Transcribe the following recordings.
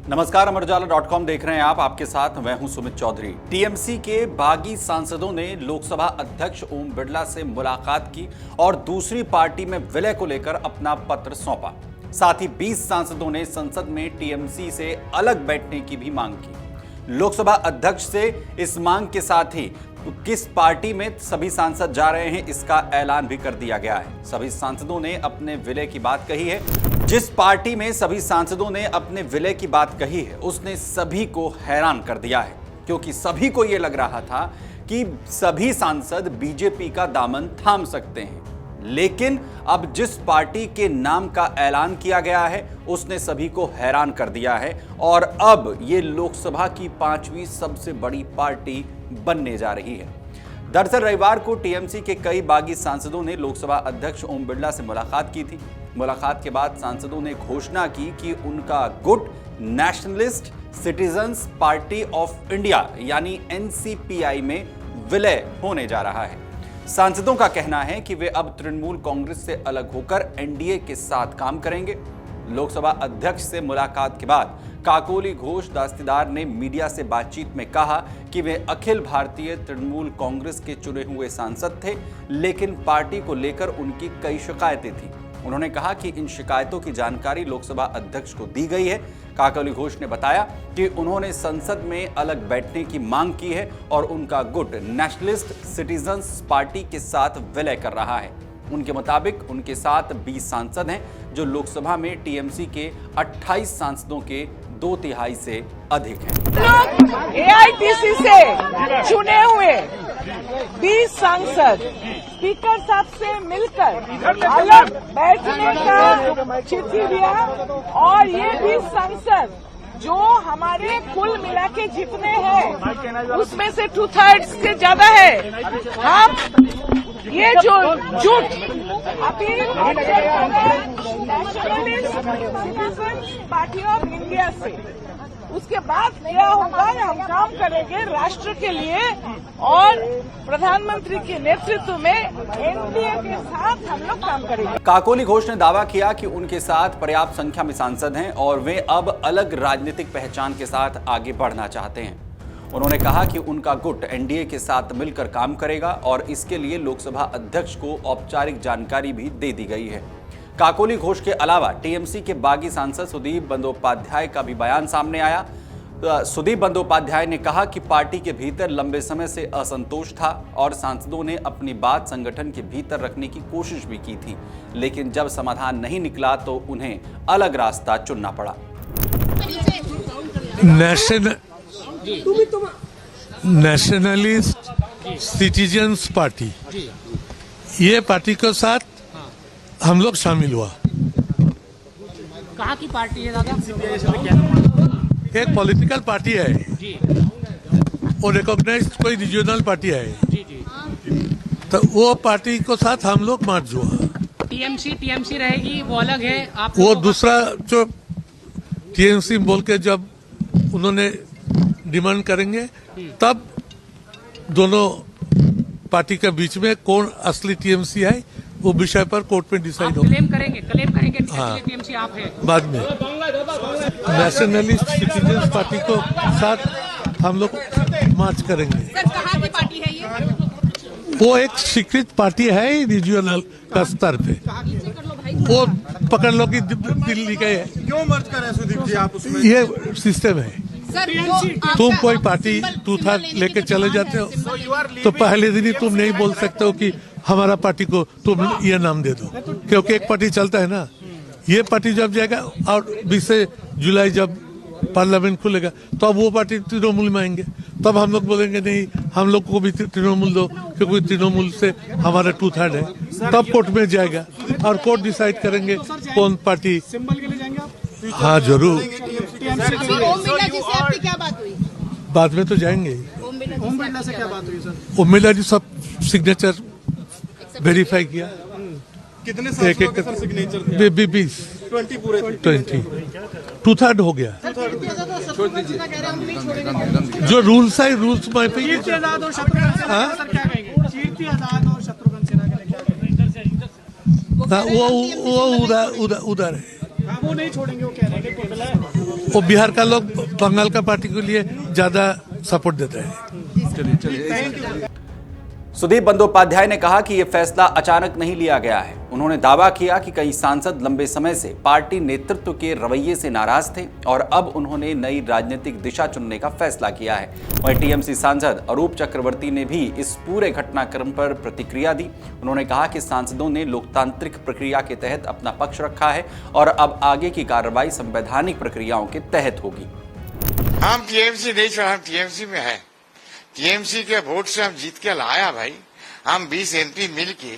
नमस्कार, अमरउजाला.com देख रहे हैं आप। आपके साथ मैं हूं सुमित चौधरी। टीएमसी के बागी सांसदों ने लोकसभा अध्यक्ष ओम बिरला से मुलाकात की और दूसरी पार्टी में विलय को लेकर अपना पत्र सौंपा। साथ ही 20 सांसदों ने संसद में टीएमसी से अलग बैठने की भी मांग की। लोकसभा अध्यक्ष से इस मांग के साथ ही किस पार्टी में सभी सांसद जा रहे हैं इसका ऐलान भी कर दिया गया है। सभी सांसदों ने अपने विलय की बात कही है। जिस पार्टी में सभी सांसदों ने अपने विलय की बात कही है उसने सभी को हैरान कर दिया है, क्योंकि सभी को यह लग रहा था कि सभी सांसद बीजेपी का दामन थाम सकते हैं। लेकिन अब जिस पार्टी के नाम का ऐलान किया गया है उसने सभी को हैरान कर दिया है और अब ये लोकसभा की 5वीं सबसे बड़ी पार्टी बनने जा रही है। दरअसल रविवार को टीएमसी के कई बागी सांसदों ने लोकसभा अध्यक्ष ओम बिरला से मुलाकात की थी। मुलाकात के बाद सांसदों ने घोषणा की कि उनका गुट nationalist citizens party of India यानी एनसीपीआई में विलय होने जा रहा है। सांसदों का कहना है कि वे अब तृणमूल कांग्रेस से अलग होकर एनडीए के साथ काम करेंगे। लोकसभा अध्यक्ष से मुलाकात के बाद काकोली घोष दास्तीदार ने मीडिया से बातचीत में कहा कि वे अखिल भारतीय तृणमूल कांग्रेस के चुने हुए सांसद थे, लेकिन पार्टी को लेकर उनकी कई शिकायतें थीं। उन्होंने कहा कि इन शिकायतों की जानकारी लोकसभा अध्यक्ष को दी गई है। काकोली घोष ने बताया कि उन्होंने संसद में अलग बैठने की मांग की है और उनका गुट नेशनलिस्ट सिटीजन्स पार्टी के साथ विलय कर रहा है। उनके मुताबिक उनके साथ 20 सांसद हैं, जो लोकसभा में टीएमसी के 28 सांसदों के 2/3 से अधिक हैं। लोग एआईटीसी से चुने हुए 20 सांसद स्पीकर साहब से मिलकर अलग बैठने का चिट्ठी दिया और ये 20 सांसद जो हमारे कुल मिला के जितने हैं उसमें से 2/3 से ज्यादा है। हम ये जो जुट अभी नेशनलिस्ट पार्टी ऑफ इंडिया से उसके बाद क्या होगा, हम काम करेंगे राष्ट्र के लिए और प्रधानमंत्री के नेतृत्व में एनडीए के साथ हम लोग काम करेंगे। काकोली घोष ने दावा किया कि उनके साथ पर्याप्त संख्या में सांसद हैं और वे अब अलग राजनीतिक पहचान के साथ आगे बढ़ना चाहते हैं। उन्होंने कहा कि उनका गुट एनडीए के साथ मिलकर काम करेगा और इसके लिए लोकसभा अध्यक्ष को औपचारिक जानकारी भी दे दी गई है। काकोली घोष के अलावा टीएमसी के बागी सांसद सुदीप बंदोपाध्याय का भी बयान सामने आया। सुदीप बंदोपाध्याय ने कहा कि पार्टी के भीतर लंबे समय से असंतोष था और सांसदों ने अपनी बात संगठन के भीतर रखने की कोशिश भी की थी, लेकिन जब समाधान नहीं निकला तो उन्हें अलग रास्ता चुनना पड़ा। नेशनलिस्ट सिटीजन्स पार्टी, ये पार्टी के साथ हम लोग शामिल हुआ। कहाँ की पार्टी है दादा? एक पॉलिटिकल पार्टी है और रिकॉग्नाइज्ड कोई रीजनल पार्टी है तो वो पार्टी को साथ हम लोग मर्ज हुआ। टीएमसी रहेगी, वो अलग है। आप वो दूसरा जो टीएमसी बोल के जब उन्होंने डिमांड करेंगे तब दोनों पार्टी के बीच में कौन असली टीएमसी है वो विषय पर कोर्ट में डिसाइड होगा। क्लेम करेंगे हाँ, टीएमसी आप है बाद में। नेशनलिस्ट सिटीजन्स पार्टी को साथ हम लोग मार्च करेंगे। सर, कहाँ की पार्टी है ये? वो एक स्वीकृत पार्टी है रीजनल का स्तर पे, वो पकड़ लो कि दिल्ली का है। क्यों मर्ज कर रहे हैं सुदीप जी आप उसमें? ये सिस्टम है। तुम कोई पार्टी 2/3 लेके चले जाते हो तो पहले दिन ही तुम नहीं बोल सकते हो कि हमारा पार्टी को तुम ये नाम दे दो, क्योंकि एक पार्टी चलता है ना। ये पार्टी जब जाएगा और 20 जुलाई जब पार्लियामेंट खुलेगा तो अब वो पार्टी तृणमूल में आएंगे, तब हम लोग बोलेंगे नहीं हम लोग को भी तृणमूल दो, क्योंकि तृणमूल से हमारा 2/3 है। तब कोर्ट में जाएगा और कोर्ट डिसाइड करेंगे कौन पार्टी। सिंबल के लिए जाएंगे आप? हाँ जरूर, ओम बिरला जी से आपकी क्या बात हुई? बाद में तो जाएंगे। ओम बिरला से क्या बात हुई सर? ओम बिरला जी सब सिग्नेचर वेरीफाई किया। कितने एक एक सर सिग्नेचर थे? 20 20 पूरे थे। 20 2/3 हो गया। जो रूल्स है रूल्स में कीर्ति आजाद और शत्रुघ्न सिन्हा सर क्या कहेंगे? कीर्ति आजाद और शत्रुघ्न सिन्हा के लिए वो उधर है। वो नहीं छोड़ेंगे, वो कह रहे हैं कि टोटल है। वो बिहार का लोग बंगाल का पार्टी के लिए ज्यादा सपोर्ट देते हैं। सुदीप बंदोपाध्याय ने कहा कि यह फैसला अचानक नहीं लिया गया है। उन्होंने दावा किया कि कई सांसद लंबे समय से पार्टी नेतृत्व के रवैये से नाराज थे और अब उन्होंने नई राजनीतिक दिशा चुनने का फैसला किया है। वहीं टीएमसी सांसद अरूप चक्रवर्ती ने भी इस पूरे घटनाक्रम पर प्रतिक्रिया दी। उन्होंने कहा कि सांसदों ने लोकतांत्रिक प्रक्रिया के तहत अपना पक्ष रखा है और अब आगे की कार्रवाई संवैधानिक प्रक्रियाओं के तहत होगी। हम टीएमसी नहीं छोड़ा, हम टीएमसी में है। टीएमसी के वोट से हम जीत के लाया भाई। हम 20 एमपी मिलके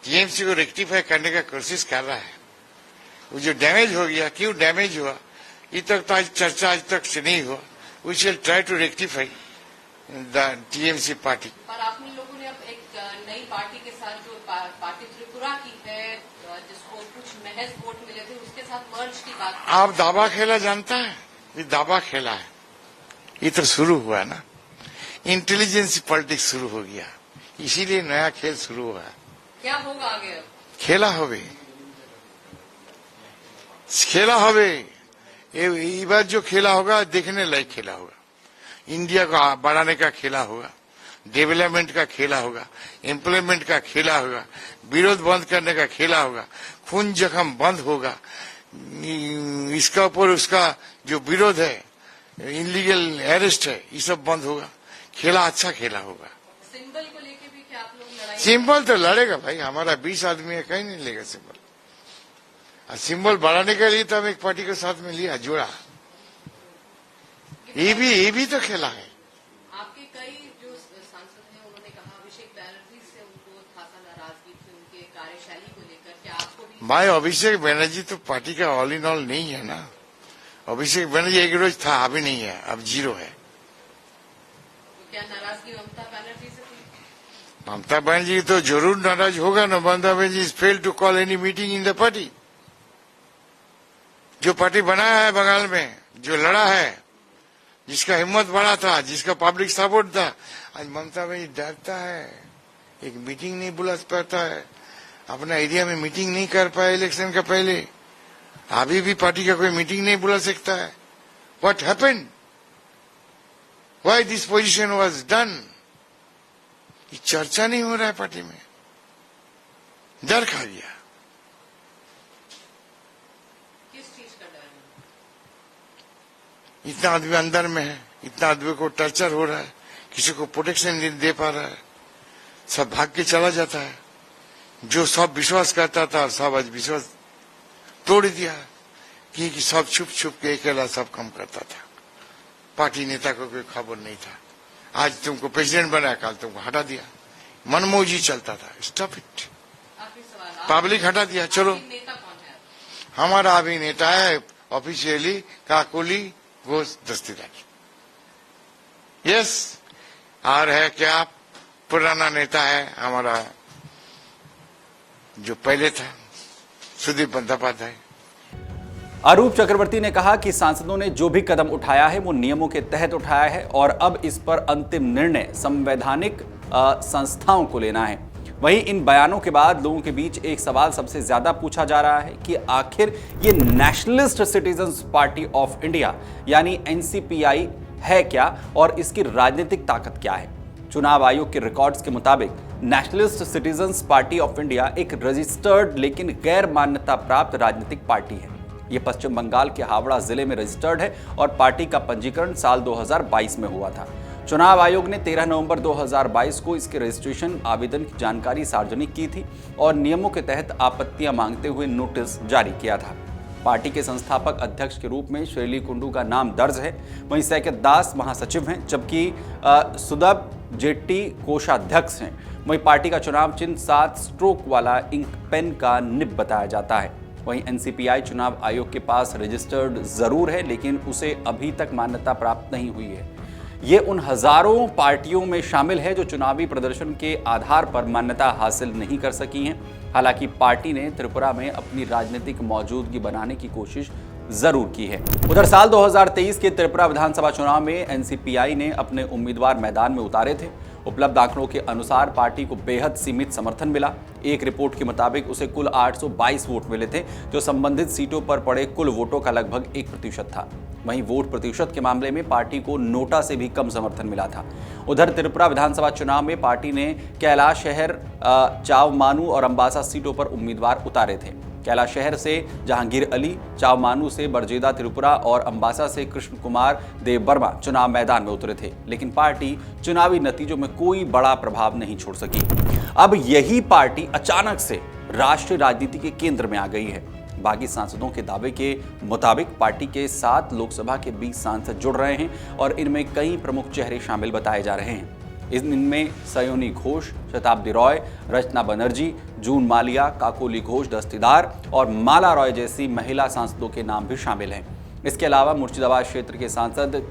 टीएमसी को रेक्टिफाई करने का कोशिश कर रहा है। वो जो डैमेज हो गया, क्यों डैमेज हुआ, ये तक तो आज चर्चा आज तक से नहीं हुआ। We shall try to rectify the TMC party. पर आप लोगों ने अब एक नई पार्टी के साथ जो पार्टी त्रिपुरा की है, जिसको कुछ महज वोट मिले थे, उसके साथ मर्ज की बात। आप दावा खेला जानता है? ये दावा खेला है, ये तो शुरू हुआ ना। इंटेलिजेंस पॉलिटिक्स शुरू हो गया, इसीलिए नया खेल शुरू हुआ है। क्या होगा आगे? खेला होवे, खेला होवे। ये बार जो खेला होगा देखने लायक खेला होगा। इंडिया को बढ़ाने का खेला होगा, डेवलपमेंट का खेला होगा, एम्प्लॉयमेंट का खेला होगा, विरोध बंद करने का खेला होगा, खून जख्म बंद होगा, इसका ऊपर उसका जो विरोध है, इनलीगल अरेस्ट है, ये सब बंद होगा। खेला अच्छा खेला होगा। सिंबल को लेके भी क्या आप लोग लड़ाई? सिंबल तो लड़ेगा भाई, हमारा 20 आदमी है, कहीं नहीं लेगा सिंबल। और सिंबल बढ़ाने के लिए तो हम एक पार्टी के साथ में लिया, जोड़ा। ये भी तो खेला है। आपके कई जो सांसद हैं, उन्होंने कहा अभिषेक बैनर्जी से उनको खासा नाराजगी थी उनके कार्यशैली को लेकर। क्या आपको भी? भाई अभिषेक बैनर्जी तो पार्टी का ऑल इन ऑल नहीं है ना। अभिषेक बैनर्जी एक रोज था, अभी नहीं है, अब जीरो है। क्या नाराजगी ममता बनर्जी से थी? ममता बनर्जी तो जरूर नाराज होगा ना। Mamata Banerjee is fail to call any meeting in the party. जो पार्टी बनाया है बंगाल में, जो लड़ा है, जिसका हिम्मत बड़ा था, जिसका पब्लिक सपोर्ट था, आज ममता बनर्जी डरता है, एक मीटिंग नहीं बुला पाता है, अपना एरिया में मीटिंग नहीं कर पाया इलेक्शन का पहले। अभी भी पार्टी का कोई मीटिंग नहीं बुला सकता है। What happened? Why this position was done? ये चर्चा नहीं हो रहा है पार्टी में, डर खा गया। किस चीज का डर है? इतना आदमी अंदर में है, इतना आदमी को टर्चर हो रहा है, किसी को प्रोटेक्शन नहीं दे पा रहा है, सब भाग के चला जाता है। जो सब विश्वास करता था, सब आज विश्वास तोड़ दिया, क्योंकि सब छुप छुप के अकेला सब काम करता था। पार्टी नेता को कोई खबर नहीं था। आज तुमको प्रेसिडेंट बनाया, कल तुमको हटा दिया, मनमौजी चलता था। Stop it. आखिरी सवाल, पब्लिक हटा दिया, चलो। नेता कौन है? हमारा अभी नेता है ऑफिशियली काकोली घोष दस्तीदार। यस, और है क्या पुराना नेता है हमारा जो पहले था, सुदीप बंदोपाध्याय। अरूप चक्रवर्ती ने कहा कि सांसदों ने जो भी कदम उठाया है वो नियमों के तहत उठाया है और अब इस पर अंतिम निर्णय संवैधानिक संस्थाओं को लेना है। वहीं इन बयानों के बाद लोगों के बीच एक सवाल सबसे ज्यादा पूछा जा रहा है कि आखिर ये nationalist citizens party of India यानी एनसीपीआई है क्या और इसकी राजनीतिक ताकत क्या है। चुनाव आयोग के रिकॉर्ड्स के मुताबिक nationalist citizens party of India एक रजिस्टर्ड लेकिन गैर मान्यता प्राप्त राजनीतिक पार्टी है। ये पश्चिम बंगाल के हावड़ा जिले में रजिस्टर्ड है और पार्टी का पंजीकरण साल 2022 में हुआ था। चुनाव आयोग ने 13 नवंबर 2022 को इसके रजिस्ट्रेशन आवेदन की जानकारी सार्वजनिक की थी और नियमों के तहत आपत्तियां मांगते हुए नोटिस जारी किया था। पार्टी के संस्थापक अध्यक्ष के रूप में श्रेली कुंडू का नाम दर्ज है। वहीं सैकत दास महासचिव हैं, जबकि सुदब जेट्टी कोषाध्यक्ष हैं। वहीं पार्टी का चुनाव चिन्ह 7 स्ट्रोक वाला इंक पेन का निब बताया जाता है। वहीं एनसीपीआई चुनाव आयोग के पास रजिस्टर्ड जरूर है, लेकिन उसे अभी तक मान्यता प्राप्त नहीं हुई है। ये उन हजारों पार्टियों में शामिल है जो चुनावी प्रदर्शन के आधार पर मान्यता हासिल नहीं कर सकी हैं। हालांकि पार्टी ने त्रिपुरा में अपनी राजनीतिक मौजूदगी बनाने की कोशिश जरूर की है। उधर साल 2023 के त्रिपुरा विधानसभा चुनाव में एनसीपीआई ने अपने उम्मीदवार मैदान में उतारे थे उपलब्ध आंकड़ों के अनुसार पार्टी को बेहद सीमित समर्थन मिला। एक रिपोर्ट के मुताबिक उसे कुल 822 वोट मिले थे, जो संबंधित सीटों पर पड़े कुल वोटों का लगभग 1% था। वहीं वोट प्रतिशत के मामले में पार्टी को नोटा से भी कम समर्थन मिला था। उधर त्रिपुरा विधानसभा चुनाव में पार्टी ने कैलाश शहर, चावमानू और अंबासा सीटों पर उम्मीदवार उतारे थे। कैलाश शहर से जहांगीर अली, चावमानू से बरजेदा त्रिपुरा और अंबासा से कृष्ण कुमार देव वर्मा चुनाव मैदान में उतरे थे, लेकिन पार्टी चुनावी नतीजों में कोई बड़ा प्रभाव नहीं छोड़ सकी। अब यही पार्टी अचानक से राष्ट्रीय राजनीति के केंद्र में आ गई है। बागी सांसदों के दावे के मुताबिक पार्टी के 7 लोकसभा के 20 सांसद जुड़ रहे हैं और इनमें कई प्रमुख चेहरे शामिल बताए जा रहे हैं। इनमें सयोनी घोष, शताब्दी रॉय, रचना बनर्जी, जून मालिया, काकोली घोष दस्तीदार और माला रॉय जैसी महिला सांसदों के नाम भी शामिल हैं। इसके अलावा मुर्शिदाबाद क्षेत्र के सांसद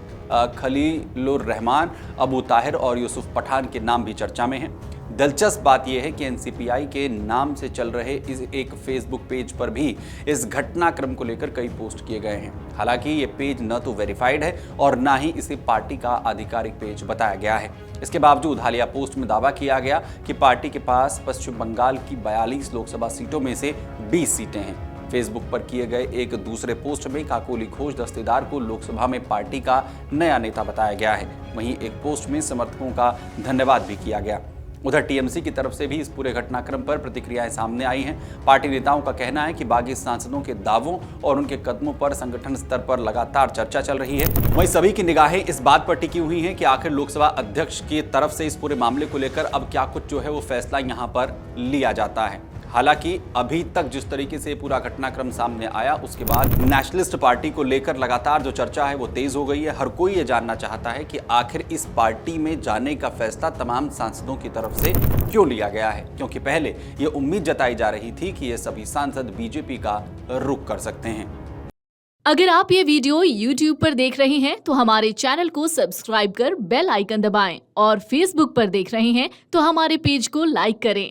खलीलुर रहमान, अबू ताहिर और यूसुफ पठान के नाम भी चर्चा में हैं। दिलचस्प बात यह है कि एनसीपीआई के नाम से चल रहे इस एक फेसबुक पेज पर भी इस घटनाक्रम को लेकर कई पोस्ट किए गए हैं। हालांकि ये पेज न तो वेरीफाइड है और ना ही इसे पार्टी का आधिकारिक पेज बताया गया है। इसके बावजूद हालिया पोस्ट में दावा किया गया कि पार्टी के पास पश्चिम बंगाल की 42 लोकसभा सीटों में से 20 सीटें हैं। फेसबुक पर किए गए एक दूसरे पोस्ट में काकोली घोष दस्तीदार को लोकसभा में पार्टी का नया नेता बताया गया है। वहीं एक पोस्ट में समर्थकों का धन्यवाद भी किया गया। उधर टीएमसी की तरफ से भी इस पूरे घटनाक्रम पर प्रतिक्रियाएं सामने आई हैं। पार्टी नेताओं का कहना है कि बागी सांसदों के दावों और उनके कदमों पर संगठन स्तर पर लगातार चर्चा चल रही है। वहीं सभी की निगाहें इस बात पर टिकी हुई हैं कि आखिर लोकसभा अध्यक्ष की तरफ से इस पूरे मामले को लेकर अब क्या कुछ जो है वो फैसला यहां पर लिया जाता है। हालांकि अभी तक जिस तरीके से पूरा घटनाक्रम सामने आया, उसके बाद नेशनलिस्ट पार्टी को लेकर लगातार जो चर्चा है वो तेज हो गई है। हर कोई ये जानना चाहता है कि आखिर इस पार्टी में जाने का फैसला तमाम सांसदों की तरफ से क्यों लिया गया है, क्योंकि पहले ये उम्मीद जताई जा रही थी कि ये सभी सांसद बीजेपी का रुख कर सकते हैं। अगर आप ये वीडियो YouTube पर देख रहे हैं तो हमारे चैनल को सब्सक्राइब कर बेल आइकन दबाएं और Facebook पर देख रहे हैं तो हमारे पेज को लाइक करें।